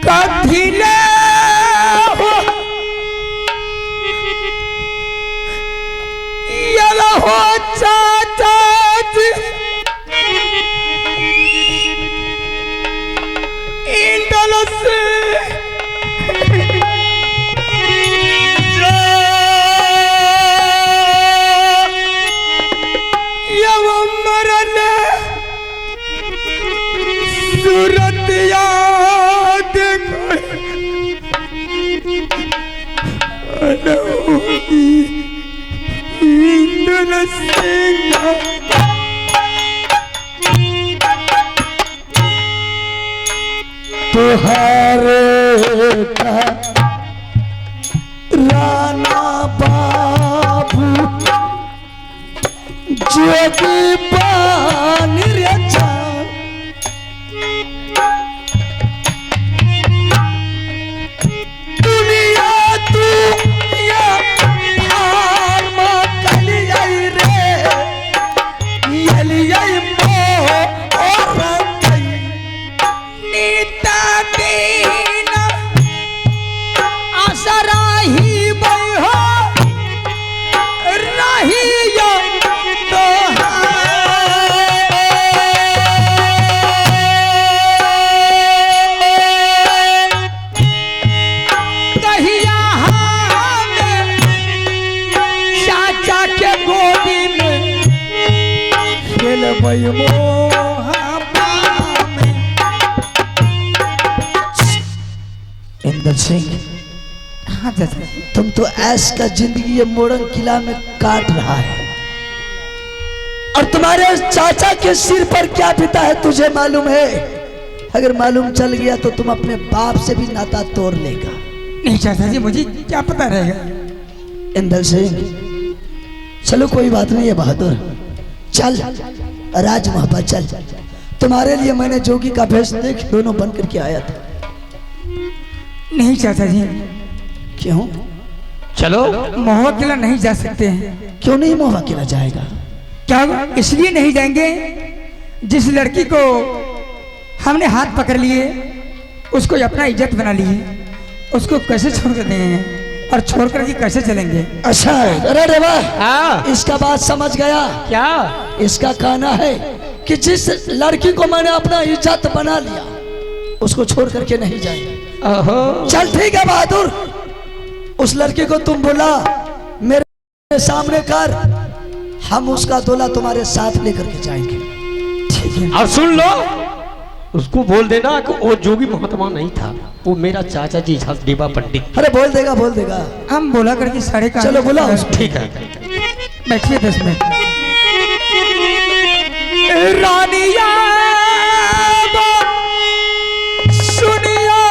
कथिले हो यला हो चाचा जी, इंडल से यव मरन सूरत याद इंद्र सिंह तुहारे का राणा बाबू जोगी पान रे जान, दुनिया तू या भार मा कलियाई रे, यलियाई मो और रंगई नीता दीना आसराही बई हो रहियो कहिया हमें चाचा के गोदी में खेलबई मोहब्बा में। इंद्र सिंह, हाँ चाचा, तुम तो ऐश का जिंदगी ये मोरंग किला में काट रहा है, और तुम्हारे चाचा के सिर पर क्या बीता है तुझे मालूम है? अगर मालूम चल गया तो तुम अपने बाप से भी नाता तोड़ लेगा। नहीं चाचा जी, मुझे क्या पता रहेगा। इंद्र सिंह, चलो कोई बात नहीं है बहादुर, चल राजमहल पर चल, तुम्हारे लिए मैंने जोगी का भेष देख दोनों बन करके आया था। नहीं चाचा जी, क्यों? चलो महुआ किला नहीं जा सकते हैं। क्यों नहीं मोहा किला जाएगा? क्या इसलिए नहीं जाएंगे, जिस लड़की को हमने हाथ पकड़ लिए उसको अपना इज्जत बना लिए, उसको कैसे छोड़ कर देंगे और छोड़ कर के कैसे चलेंगे? अच्छा, अरे देवा, हाँ इसका बात समझ गया। क्या? इसका कहना है कि जिस लड़की को मैंने अपना इज्जत बना लिया उसको छोड़ करके नहीं जाएंगे। ओहो, चल ठीक है बहादुर, उस लड़की को तुम बुला, मेरे सामने कर, हम उसका दूल्हा तुम्हारे साथ लेकर के जाएंगे। ठीक है? और सुन लो, उसको बोल देना कि वो जोगी महात्मा नहीं था, वो मेरा चाचा जी देवा पंडित। अरे बोल देगा, बोल देगा। हम बोला करके साढ़े का। चलो बुला उसको। ठीक है। बैठिए 10 मिनट। रानिया सुनियो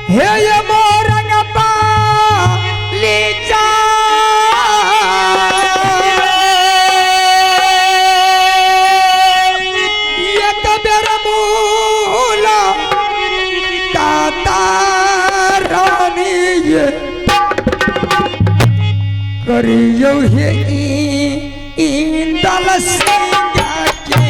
हे ये मोरंग पाली जा, ये कबीर मूला काता रानी ये करियो हे इंदल सिंह के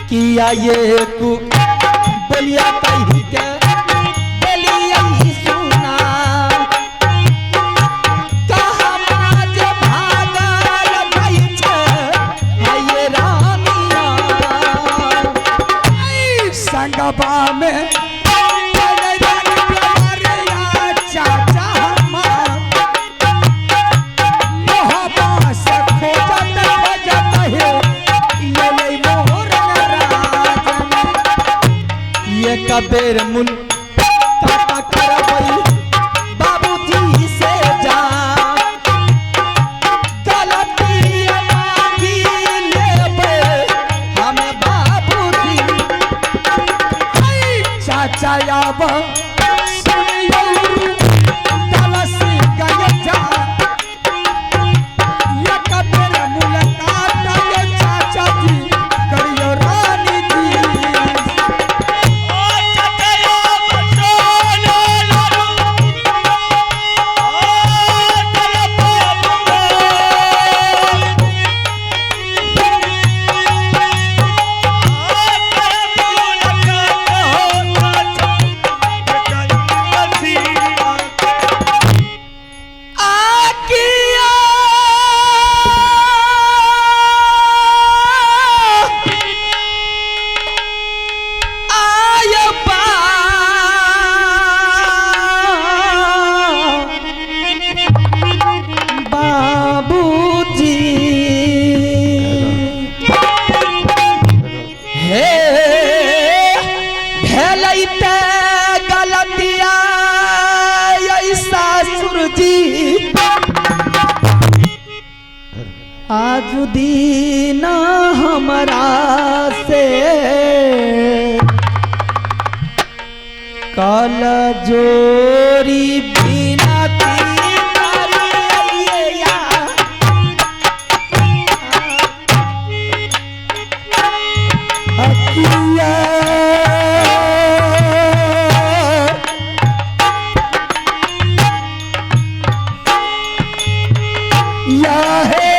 ये तू बलिया कही के बलिया ही सुना कहा माज भागल गई छे ये रानिया संगबा में बेर मुन काका करबई बाबूजी से जा गलती मांगी लेबे हमें बाबूजी चाचा अब सुनियो तलसी गए जा ये कबेर मुलाकात ये चाचा जी करियो रानी जी आज दीन हमरा से कल जोरी बिनती करिया अकिया या है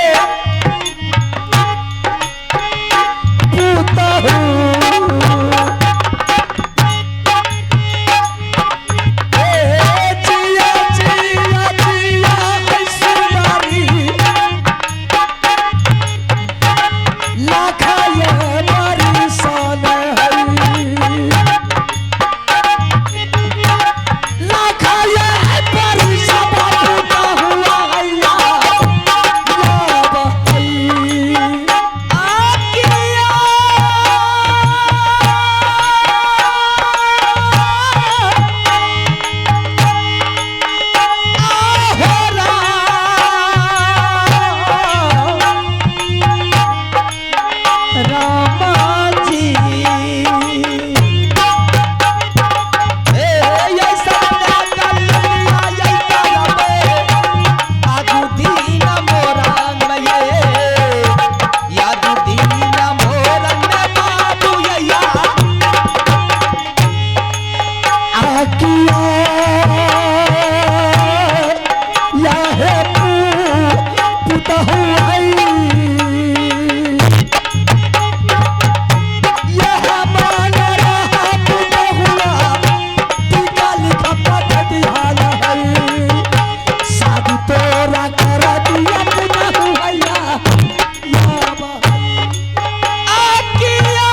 पुतहु आई यह मान रहा पुतहुआ टीका लिखा पट दिहाल है शादी तोरा कर दिया पुतहु भैया या आकिया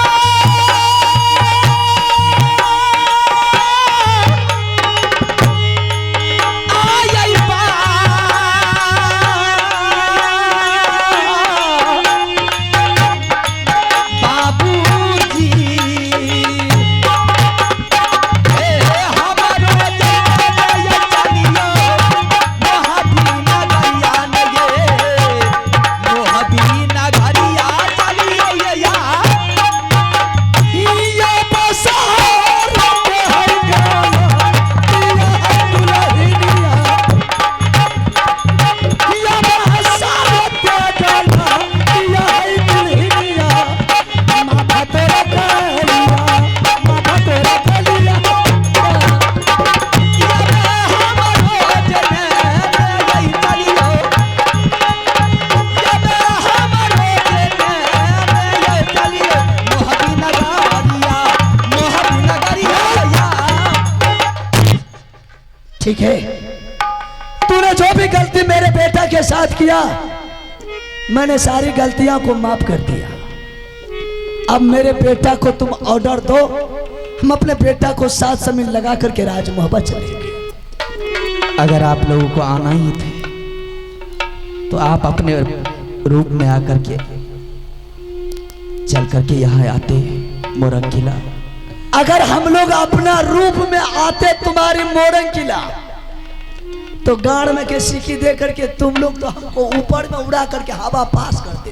आई बा बाबूजी ए हमारो जय चलियो मोहबीना गरिया नगे मोहबीना गरिया चलियो या ये बसर के हर गाना दिया दुल्हनिया या बसर के गाना दिया दुल्हनिया माथा तेरा कलिया माथा तेरा कलिया या हमारो जने यही चलियो या हमारो जने यही चलियो मोहबीना गरिया या ठीक है तूने जो भी गलती मेरे बेटा के साथ किया मैंने सारी गलतियां को माफ कर दिया अब मेरे बेटा को तुम ऑर्डर दो हम अपने बेटा को 7 जमीन लगा करके राज मोहब्बत चलेंगे अगर आप लोगों को आना ही थे तो आप अपने रूप में आकर के चल करके यहाँ आते मोरंग किला। अगर हम लोग अपना रूप में आते तुम्हारी मोरंग किला तो गाड़ में के सीखी दे करके तुम लोग तो हमको ऊपर में उड़ा करके हवा पास करते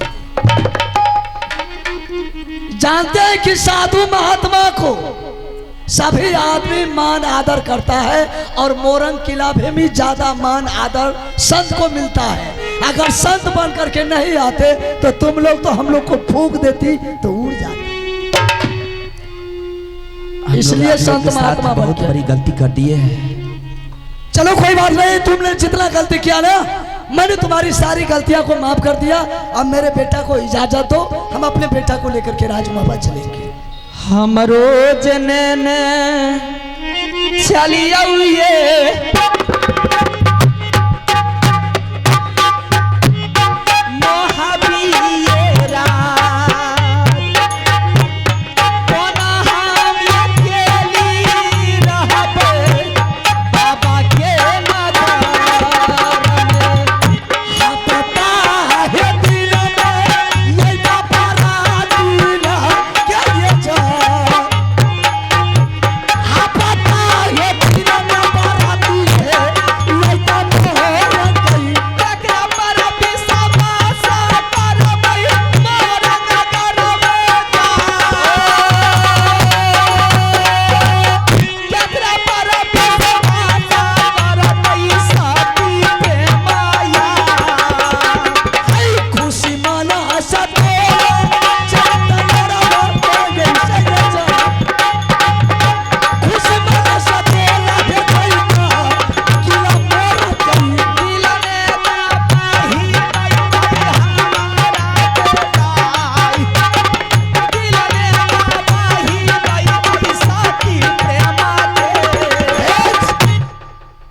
जानते हैं कि साधु महात्मा को सभी आदमी मान आदर करता है और मोरंग किला में भी ज्यादा मान आदर संत को मिलता है अगर संत बन करके नहीं आते तो तुम लोग तो हम लोग को फूंक देती तो उड़ जाते हम इसलिए लोग आप लोग संत के साथ महात्मा बहुत बनके। बड़ी गलती कर दिए हैं। चलो कोई बात नहीं तुमने जितना गलती किया ना मैंने तुम्हारी सारी गलतियां को माफ कर दिया अब मेरे बेटा को इजाजत दो हम अपने बेटा को लेकर के राज मोहब्बत चलेंगे हमरो जने चलिया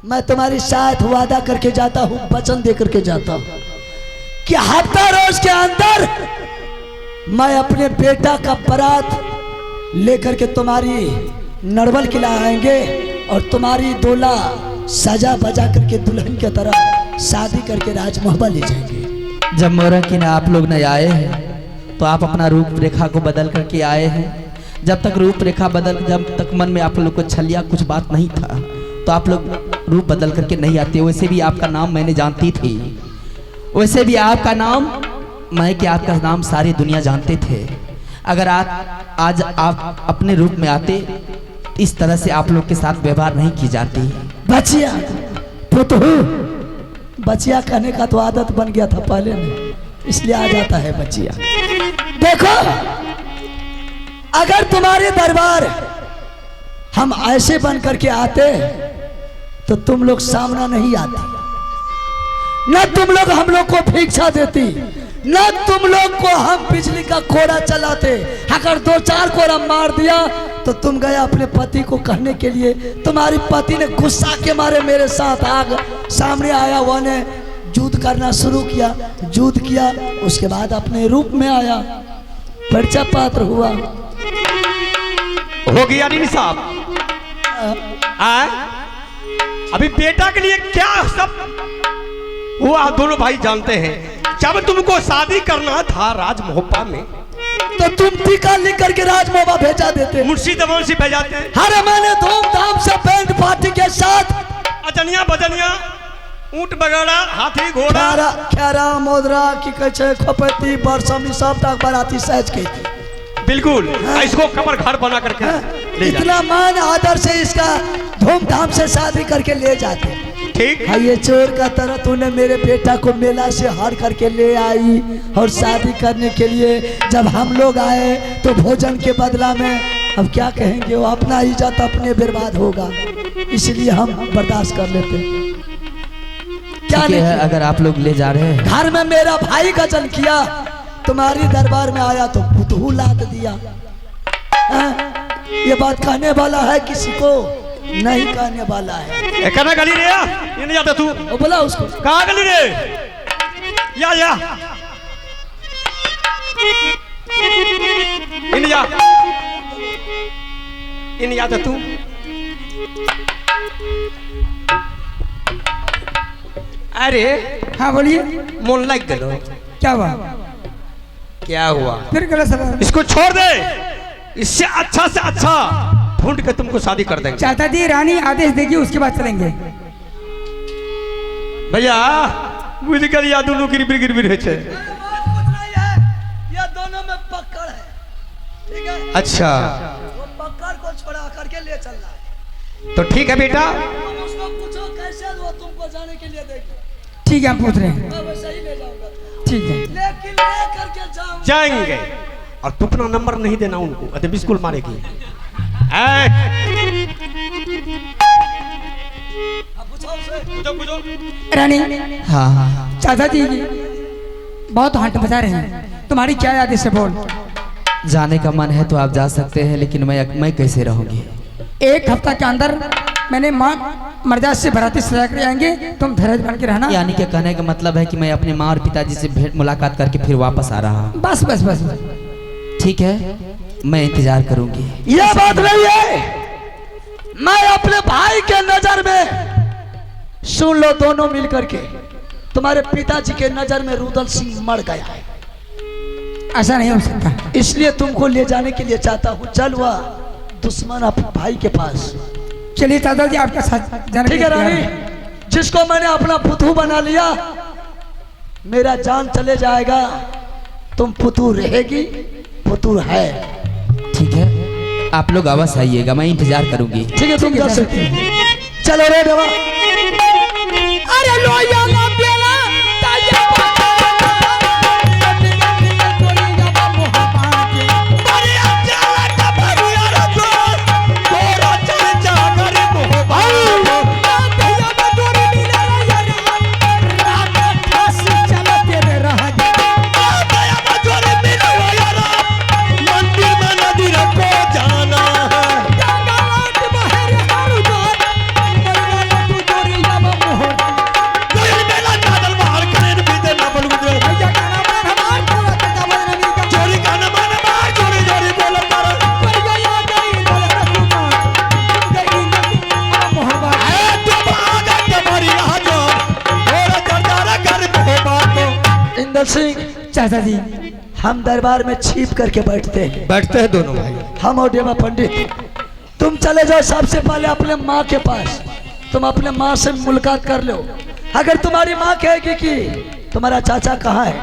मैं तुम्हारी साथ वादा करके जाता हूँ वचन दे करके जाता हूँ कि हफ्ता रोज के अंदर मैं अपने बेटा का बारात लेकर के तुम्हारी नड़वल किला आएंगे और तुम्हारी दूल्हा सजा बजा करके दुल्हन की तरह शादी करके राज मोहब्बत ले जाएंगे। जब मोरंग किला आप लोग नहीं आए हैं तो आप अपना रूप रेखा को बदल करके आए हैं। जब तक रूप रेखा बदल जब तक मन में आप लोग को छलिया कुछ बात नहीं था तो आप लोग रूप बदल करके नहीं आते। वैसे भी आपका नाम मैंने जानती थी वैसे भी आपका नाम मैं कि आपका नाम सारी दुनिया जानते थे। अगर आज आप अपने रूप में आते इस तरह से आप लोग के साथ व्यवहार नहीं की जाती। बचिया पुतहू बचिया कहने का तो आदत बन गया था पहले में इसलिए आ जाता है बचिया। देखो अगर तुम्हारे दरबार हम ऐसे बन करके आते तो तुम लोग सामना नहीं आती न तुम लोग हम लोग को भिक्षा देती, न तुम लोग को हम बिजली का कोड़ा चलाते। अगर 2-4 कोड़ा मार दिया तो तुम गए अपने पति को कहने के लिए, तुम्हारी पति ने गुस्सा के मारे मेरे साथ आग सामने आया, वो ने युद्ध करना शुरू किया, युद्ध किया, उसके बाद अपने रूप में आया, परिचय पात्र हुआ। हो गया नहीं साहब? अभी बेटा के लिए क्या सब हुआ दोनों भाई जानते हैं। जब तुमको शादी करना था राजमोहपा में तो तुम टीका लिख करके राजमोहपा भेजा देते, मुंशी दवान से भेजाते। अरे मैंने धूमधाम से बैंड पार्टी के साथ अजनिया बजनिया ऊंट बगड़ा हाथी घोड़ा खैरा मोदरा की कहे खोपती बरसमी सब तक बाराती सहज के बिल्कुल इसको कमर घर बना करके ले इतना मान आदर से इसका धूमधाम से शादी करके ले जाते। ठीक हाँ, ये चोर का तरह तूने मेरे बेटा को मेला से हार करके ले आई और शादी करने के लिए जब हम लोग आए तो भोजन के बदला में अब क्या कहेंगे, वो अपना इज्जत अपने बर्बाद होगा, इसलिए हम बर्दाश्त कर लेते। क्या ठीक है, अगर आप लोग ले जा रहे हैं। घर में मेरा भाई गजन किया, तुम्हारी दरबार में आया तो पुतहू लाद दिया। ये बात कहने वाला है किसी को? नहीं कहने वाला है। कहना गली रे ये नहीं आता तू वो बोला उसको कहाँ गली रे या इन या इन आता तू। अरे हाँ बोलिए, मन लग गलो। क्या हुआ? क्या हुआ? फिर गलत सवाल। इसको छोड़ दे, इससे अच्छा से अच्छा ढूंढ के तुमको शादी कर देंगे। चाचा जी रानी आदेश देगी उसके बाद चलेंगे। भैया बुझ कर या दोनों गिरबिर गिरबिर है छे। ये दोनों में पकड़ है, ठीक है? अच्छा वो पकड़ को छोड़ा करके ले चल रहा है। तो ठीक है बेटा, अब उसको पूछो कैसे वो तुमको जाने के लिए देगी। ठीक है, हम पूछ रहे हैं। मैं वैसे ही ले जाऊंगा, ठीक है, लेकिन ले करके जाऊंगा। जाएंगे और तू अपना नंबर नहीं देना उनको, अरे बिस्कुल मारेगी। रानी हाँ हाँ हाँ। चाचा जी बहुत हट बजा रहे हैं, तुम्हारी क्या आदेश है? बोल। जाने का मन है तो आप जा सकते हैं, लेकिन मैं कैसे रहूंगी? 1 हफ्ता के अंदर मैंने माँ मर्यादा से बराती सजा कर आएंगे, तुम धैर्य बन के रहना। यानी कि कहने का मतलब है कि मैं अपने माँ और पिताजी से भेंट मुलाकात करके फिर वापस आ रहा हूँ। बस बस बस, ठीक है, मैं इंतजार करूंगी। ये बात नहीं है, मैं अपने भाई के नजर में सुन लो, दोनों मिल करके तुम्हारे पिताजी के नजर में रुदल सिंह मर गया है। ऐसा नहीं हो सकता, इसलिए तुमको ले जाने के लिए चाहता हूँ। चल वह दुश्मन अपने भाई के पास। चलिए चाचा जी आपका साथ जाने ठीक है रानी, जिसको मैंने अपना पुतू बना लिया, मेरा जान चले जाएगा, तुम पुतू रहेगी, पुतू है। ठीक है, आप लोग अवश्य आइएगा, मैं इंतजार करूंगी। ठीक है, तुम जा सकते हो। चलो रे देवा। अरे लोया ना बेला ताया सिंह, चाचा जी हम दरबार में छिप करके बैठते हैं दोनों भाई। हम और देवा पंडित। तुम चले जाओ सबसे पहले अपने माँ के पास, तुम अपने माँ से मुलाकात कर लो। अगर तुम्हारी माँ कहेगी कि तुम्हारा चाचा कहाँ है,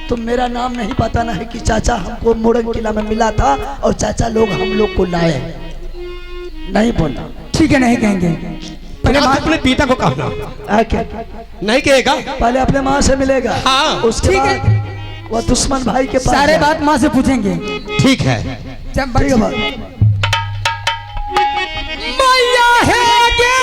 तुम मेरा नाम नहीं बताना है कि चाचा हमको मोरंग किला में मिला था और चाचा लोग हम लोग को लाए, नहीं बोलना। ठीक है, नहीं कहेंगे। पहले आप माँ अपने पिता को कहना आके नहीं कहेगा। पहले अपने माँ से मिलेगा, हाँ। उसके ठीक बाद है। वो दुश्मन भाई के पास सारे जाएगा। बात माँ से पूछेंगे। ठीक है, जब ठीक है बात। मैया है गे